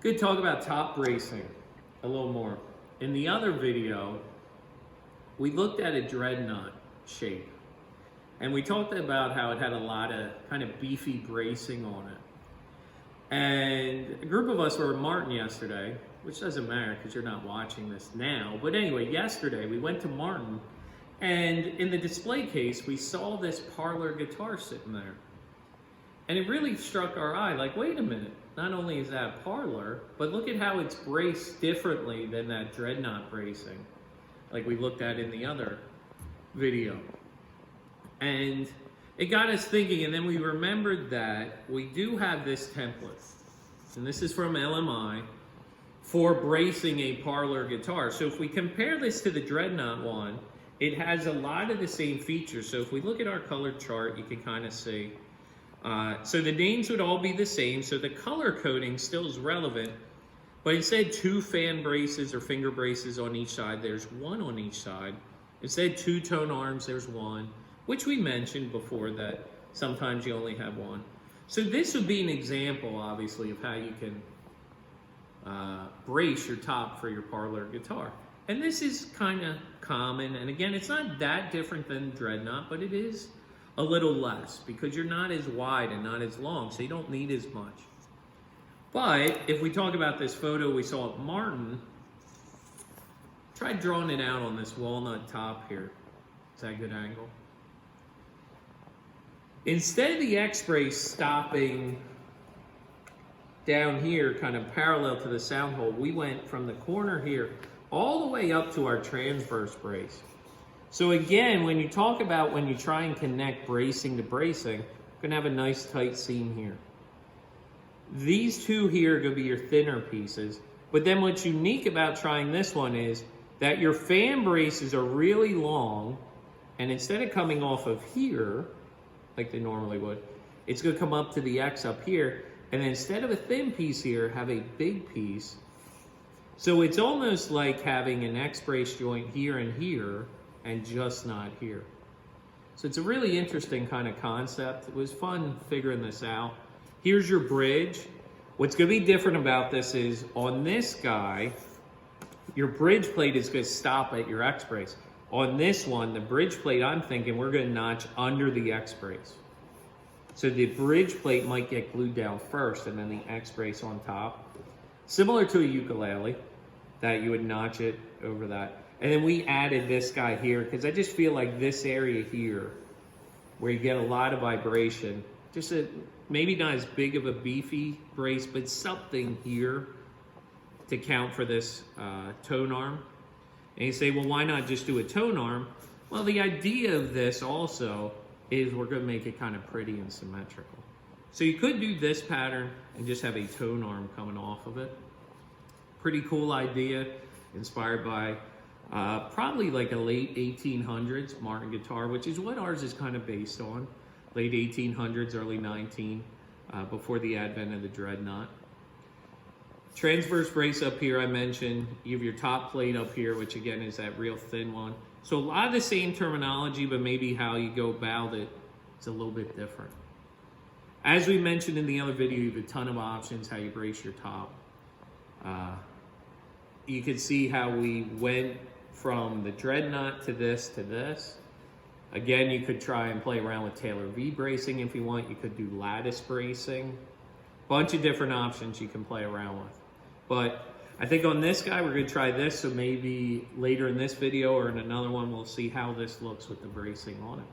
Good talk about top bracing a little more. In the other video, we looked at a dreadnought shape and we talked about how it had a lot of kind of beefy bracing on it. And a group of us were at Martin yesterday, which doesn't matter because you're not watching this now. But anyway, yesterday we went to Martin and in the display case, we saw this parlor guitar sitting there. And it really struck our eye, like, wait a minute, not only is that parlor, but look at how it's braced differently than that dreadnought bracing, like we looked at in the other video. And it got us thinking, and then we remembered that we do have this template, and this is from LMI, for bracing a parlor guitar. So if we compare this to the dreadnought one, it has a lot of the same features. So if we look at our color chart, you can kind of see. So the names would all be the same, so the color coding still is relevant, but instead 2 fan braces or finger braces on each side, there's 1 on each side. Instead 2 tone arms, there's 1, which we mentioned before that sometimes you only have 1. So this would be an example, obviously, of how you can brace your top for your parlor guitar. And this is kind of common, and again, it's not that different than dreadnought, but it is a little less because you're not as wide and not as long, so you don't need as much. But if we talk about this photo we saw at Martin, try drawing it out on this walnut top here. Is that a good angle? Instead of the X-brace stopping down here, kind of parallel to the sound hole, we went from the corner here all the way up to our transverse brace. So again, when you talk about when you try and connect bracing to bracing, you're gonna have a nice tight seam here. These 2 here are gonna be your thinner pieces, but then what's unique about trying this one is that your fan braces are really long, and instead of coming off of here, like they normally would, it's gonna come up to the X up here, and then instead of a thin piece here, have a big piece. So it's almost like having an X-brace joint here and here, and just not here. So it's a really interesting kind of concept. It was fun figuring this out. Here's your bridge. What's gonna be different about this is on this guy, your bridge plate is gonna stop at your X-brace. On this one, the bridge plate, I'm thinking we're gonna notch under the X-brace. So the bridge plate might get glued down first and then the X-brace on top. Similar to a ukulele, that you would notch it over that. And then we added this guy here because I just feel like this area here where you get a lot of vibration, just maybe not as big of a beefy brace, but something here to count for this tone arm. And you say, well, why not just do a tone arm? Well, the idea of this also is we're going to make it kind of pretty and symmetrical. So you could do this pattern and just have a tone arm coming off of it. Pretty cool idea, inspired by probably like a late 1800s Martin guitar, which is what ours is kind of based on. Late 1800s, early 19, before the advent of the dreadnought. Transverse brace up here, I mentioned. You have your top plate up here, which again is that real thin one. So a lot of the same terminology, but maybe how you go about it is a little bit different. As we mentioned in the other video, you have a ton of options how you brace your top. You can see how we went from the dreadnought to this. Again, you could try and play around with Taylor V bracing if you want. You could do lattice bracing. Bunch of different options you can play around with. But I think on this guy, we're gonna try this. So maybe later in this video or in another one, we'll see how this looks with the bracing on it.